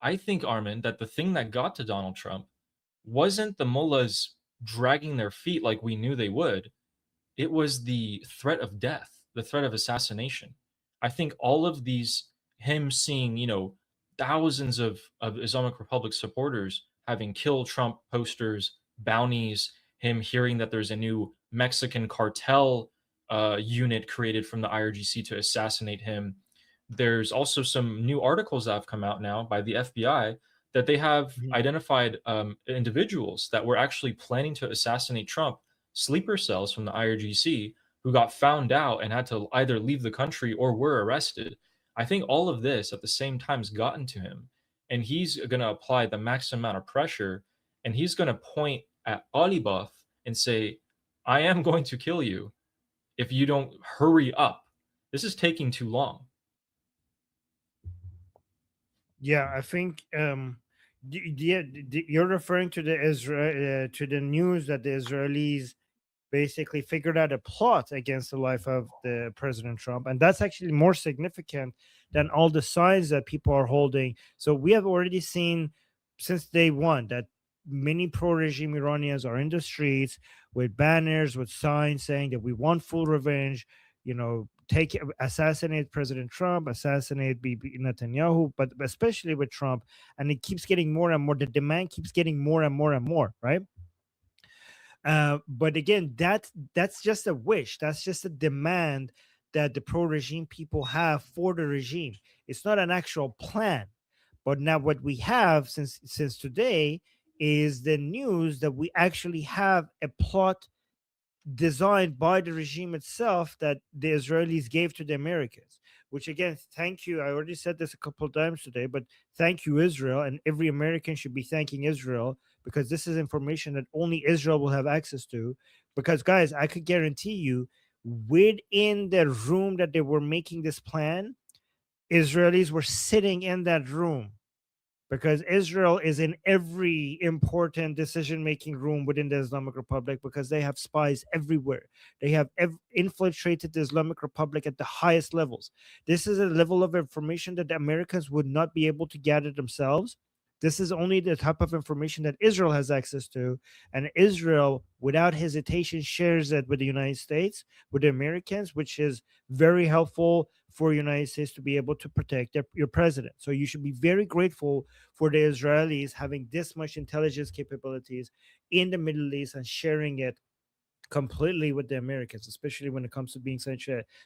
I think, Armin, that the thing that got to Donald Trump wasn't the mullahs dragging their feet like we knew they would. It was the threat of death, the threat of assassination. I think all of these, him seeing, thousands of Islamic Republic supporters having killed Trump posters, bounties, him hearing that there's a new Mexican cartel unit created from the IRGC to assassinate him. There's also some new articles that have come out now by the FBI that they have Mhm. identified individuals that were actually planning to assassinate Trump, sleeper cells from the IRGC, who got found out and had to either leave the country or were arrested. I think all of this at the same time has gotten to him, and he's going to apply the maximum amount of pressure, and he's going to point at Alibov and say, I am going to kill you if you don't hurry up. This is taking too long. Yeah, I think yeah, you're referring to the Israel to the news that the Israelis basically figured out a plot against the life of the President Trump, and that's actually more significant than all the signs that people are holding. So we have already seen since day one that many pro-regime Iranians are in the streets with banners, with signs saying that we want full revenge. Take assassinate President Trump, assassinate Bibi Netanyahu, but especially with Trump, and it keeps getting more and more. The demand keeps getting more and more and more, right? But again, that's just a wish. That's just a demand that the pro-regime people have for the regime. It's not an actual plan. But now what we have since today is the news that we actually have a plot designed by the regime itself that the Israelis gave to the Americans. Which again, thank you. I already said this a couple of times today, but thank you, Israel, and every American should be thanking Israel because this is information that only Israel will have access to. Because guys, I could guarantee you, within the room that they were making this plan, Israelis were sitting in that room because Israel is in every important decision making room within the Islamic Republic because they have spies everywhere. They have infiltrated the Islamic Republic at the highest levels. This is a level of information that the Americans would not be able to gather themselves. This is only the type of information that Israel has access to. And Israel, without hesitation, shares it with the United States, with the Americans, which is very helpful for United States to be able to protect your president. So you should be very grateful for the Israelis having this much intelligence capabilities in the Middle East and sharing it completely with the Americans, especially when it comes to being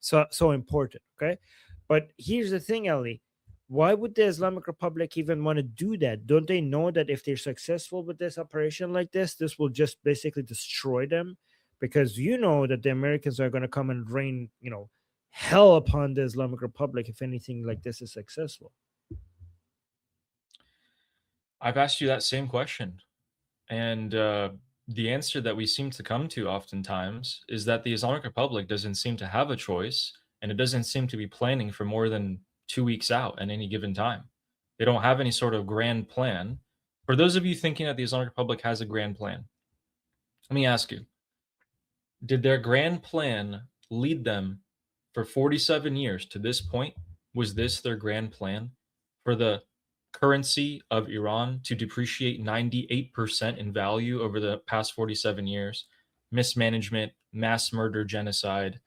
so important. Okay, but here's the thing, Ali. Why would the Islamic Republic even want to do that? Don't they know that if they're successful with this operation like this will just basically destroy them? Because you know that the Americans are going to come and rain, hell upon the Islamic Republic if anything like this is successful. I've asked you that same question. And the answer that we seem to come to oftentimes is that the Islamic Republic doesn't seem to have a choice, and it doesn't seem to be planning for more than 2 weeks out at any given time. They don't have any sort of grand plan. For those of you thinking that the Islamic Republic has a grand plan, let me ask you, did their grand plan lead them for 47 years to this point? Was this their grand plan for the currency of Iran to depreciate 98% in value over the past 47 years? Mismanagement, mass murder, genocide.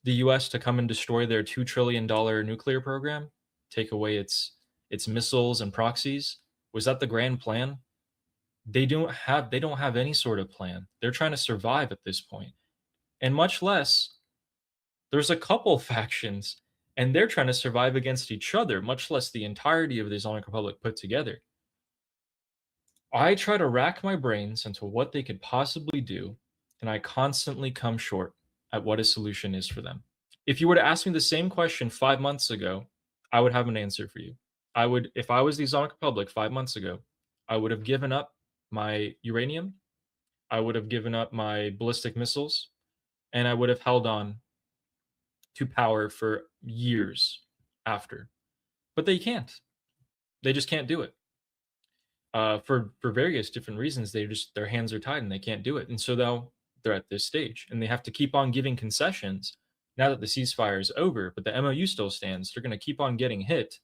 The US to come and destroy their $2 trillion nuclear program, take away its missiles and proxies. Was that the grand plan? They don't have any sort of plan. They're trying to survive at this point. And much less, there's a couple factions and they're trying to survive against each other, much less the entirety of the Islamic Republic put together. I try to rack my brains into what they could possibly do, and I constantly come short at what a solution is for them. If you were to ask me the same question 5 months ago, I would have an answer for you. If I was the Islamic Republic 5 months ago, I would have given up my uranium, I would have given up my ballistic missiles, and I would have held on to power for years after. But they can't. They just can't do it. For various different reasons, their hands are tied and they can't do it. And so now they're at this stage, and they have to keep on giving concessions now that the ceasefire is over. But the MOU still stands. They're going to keep on getting hit,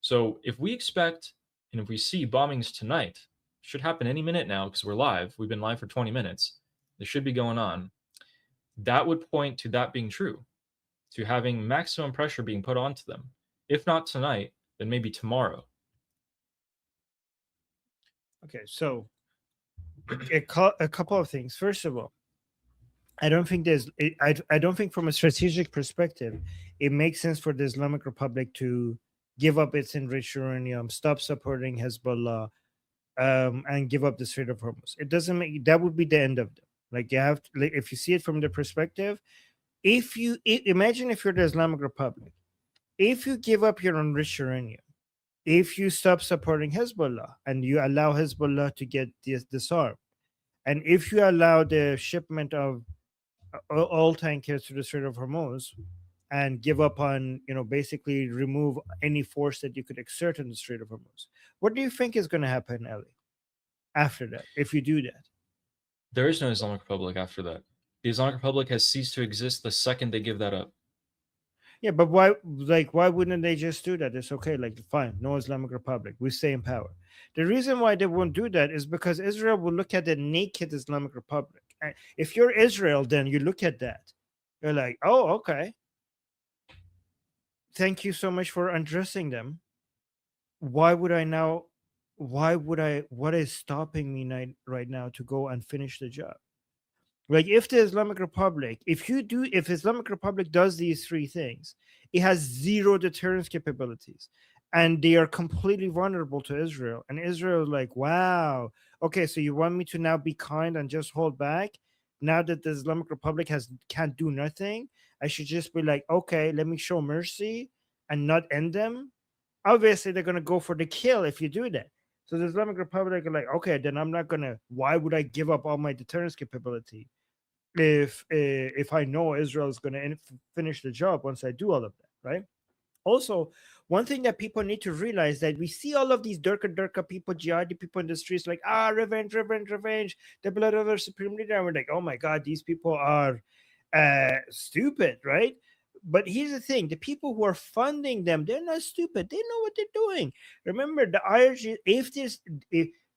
So if we expect and if we see bombings tonight, should happen any minute now because we're live. We've been live for 20 minutes. This should be going on. That would point to that being true, to having maximum pressure being put onto them. If not tonight, then maybe tomorrow. Okay, so a couple of things. First of all, I don't think I don't think from a strategic perspective it makes sense for the Islamic Republic to give up its enriched uranium, stop supporting Hezbollah, and give up the Strait of Hormuz. It doesn't make that would be the end of them. Like you have to, like, if you see it from the perspective, if you imagine if you're the Islamic Republic, if you give up your enriched uranium, if you stop supporting Hezbollah and you allow Hezbollah to get disarmed, and if you allow the shipment of all tankers to the Strait of Hormuz and give up on, basically remove any force that you could exert in the Strait of Hormuz, what do you think is going to happen, Ellie, after that, if you do that? There is no Islamic Republic after that. The Islamic Republic has ceased to exist the second they give that up. Yeah, but why wouldn't they just do that? It's okay, like fine, no Islamic Republic, we stay in power. The reason why they won't do that is because Israel will look at the naked Islamic Republic. And if you're Israel, then you look at that, you're like, oh, okay, thank you so much for undressing them. Why would I now? Why would I? What is stopping me right now to go and finish the job? Like if the Islamic Republic, if Islamic Republic does these three things, it has zero deterrence capabilities, and they are completely vulnerable to Israel. And Israel is like, wow, okay, so you want me to now be kind and just hold back? Now that the Islamic Republic can't do nothing, I should just be like, okay, let me show mercy and not end them. Obviously, they're gonna go for the kill if you do that. So the Islamic Republic are like, okay, then I'm not gonna. Why would I give up all my deterrence capability if I know Israel is going to finish the job once I do all of that, right? Also, one thing that people need to realize that we see all of these Durka people, jihadi people in the streets, like revenge, revenge, revenge, the blood of our supreme leader, and we're like, oh my god, these people are stupid, right? But here's the thing: the people who are funding them, they're not stupid. They know what they're doing. Remember, the IRG, if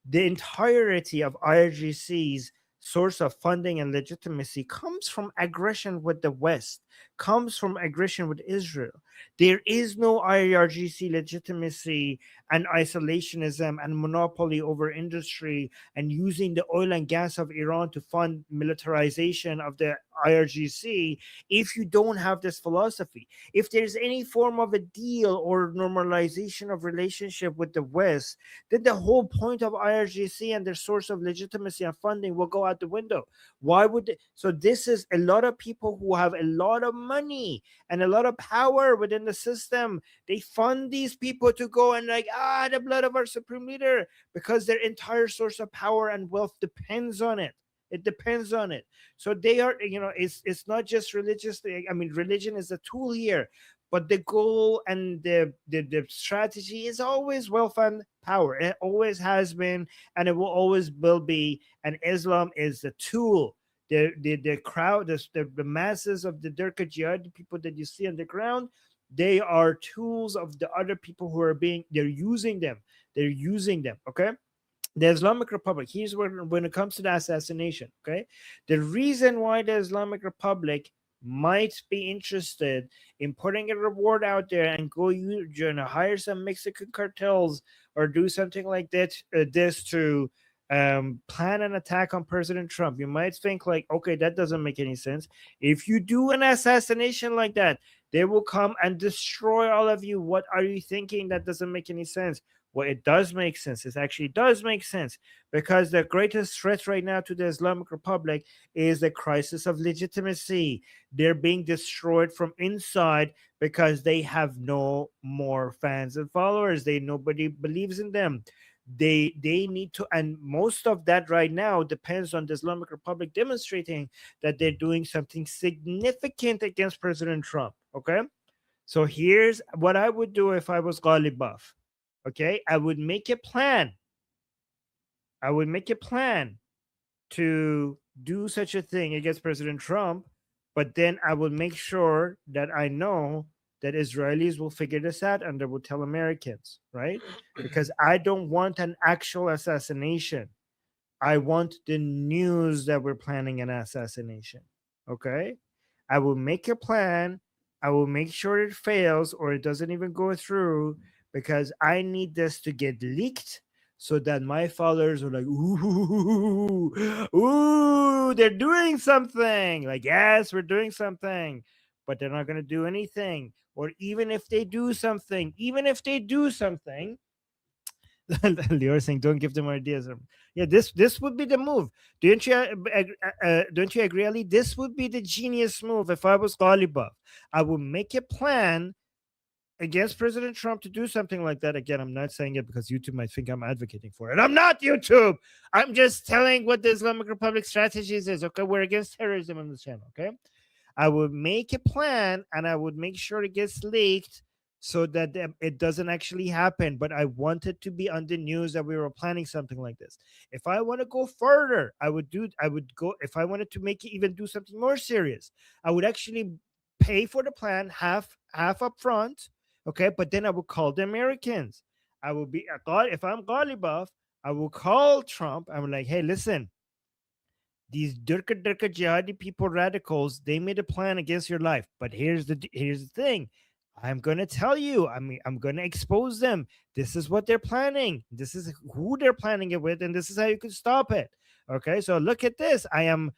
the entirety of IRGC's source of funding and legitimacy comes from aggression with the West, comes from aggression with Israel. There is no IRGC legitimacy and isolationism and monopoly over industry and using the oil and gas of Iran to fund militarization of the IRGC if you don't have this philosophy. If there's any form of a deal or normalization of relationship with the West, then the whole point of IRGC and their source of legitimacy and funding will go out the window. Why would they? So this is a lot of people who have a lot of money and a lot of power within the system. They fund these people to go and like, the blood of our supreme leader, because their entire source of power and wealth depends on it. It depends on it. So they are, it's not just religious. I mean, religion is a tool here, but the goal and the strategy is always wealth and power. It always has been, and it will always will be. And Islam is the tool. The crowd, the masses of the Durka jihad, the people that you see on the ground, they are tools of the other people who are they're using them. They're using them. Okay. The Islamic Republic, here's when it comes to the assassination, okay? The reason why the Islamic Republic might be interested in putting a reward out there and go hire some Mexican cartels or do something like that, this to plan an attack on President Trump. You might think like, okay, that doesn't make any sense. If you do an assassination like that, they will come and destroy all of you. What are you thinking? That doesn't make any sense. Well, it does make sense. It actually does make sense because the greatest threat right now to the Islamic Republic is the crisis of legitimacy. They're being destroyed from inside because they have no more fans and followers. Nobody believes in them. They need to, and most of that right now depends on the Islamic Republic demonstrating that they're doing something significant against President Trump. Okay, so here's what I would do if I was Ghalibaf. Okay, I would make a plan. I would make a plan to do such a thing against President Trump, but then I would make sure that I know that Israelis will figure this out and they will tell Americans, right? Because I don't want an actual assassination. I want the news that we're planning an assassination. Okay? I will make a plan. I will make sure it fails or it doesn't even go through because I need this to get leaked so that my followers are like, ooh, ooh, they're doing something. Like, yes, we're doing something, but they're not going to do anything. Or even if they do something, Lior saying, "Don't give them ideas." Yeah, this would be the move. Don't you agree, Ali? This would be the genius move if I was Ghalibaf. I would make a plan against President Trump to do something like that. Again, I'm not saying it because YouTube might think I'm advocating for it. I'm not YouTube. I'm just telling what the Islamic Republic strategies is. Okay, we're against terrorism on this channel. Okay, I would make a plan and I would make sure it gets leaked so that it doesn't actually happen. But I wanted to be on the news that we were planning something like this. If I want to go further, I would go, if I wanted to make it even do something more serious, I would actually pay for the plan half up front. Okay. But then I would call the Americans. I would be, if I'm Ghalibaf, I will call Trump. I'm like, hey, listen, these Durka jihadi people, radicals, they made a plan against your life. But here's the thing. I'm gonna tell you. I'm gonna expose them. This is what they're planning. This is who they're planning it with, and this is how you can stop it. Okay, so look at this. I am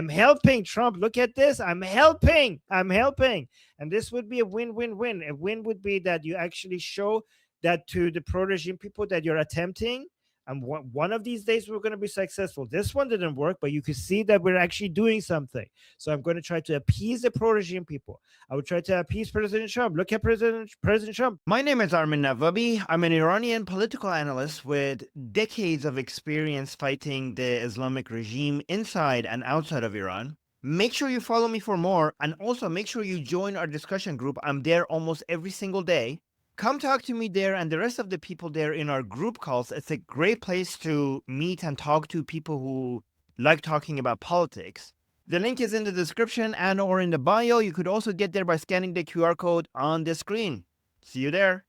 helping Trump. Look at this. I'm helping. And this would be a win-win-win. A win would be that you actually show that to the pro-regime people that you're attempting, and one of these days we're going to be successful. This one didn't work, but you can see that we're actually doing something. So I'm going to try to appease the pro-regime people. I would try to appease President Trump. Look at President Trump. My name is Armin Navabi. I'm an Iranian political analyst with decades of experience fighting the Islamic regime inside and outside of Iran. Make sure you follow me for more, and also make sure you join our discussion group. I'm there almost every single day. Come talk to me there and the rest of the people there in our group calls. It's a great place to meet and talk to people who like talking about politics. The link is in the description and or in the bio. You could also get there by scanning the QR code on the screen. See you there.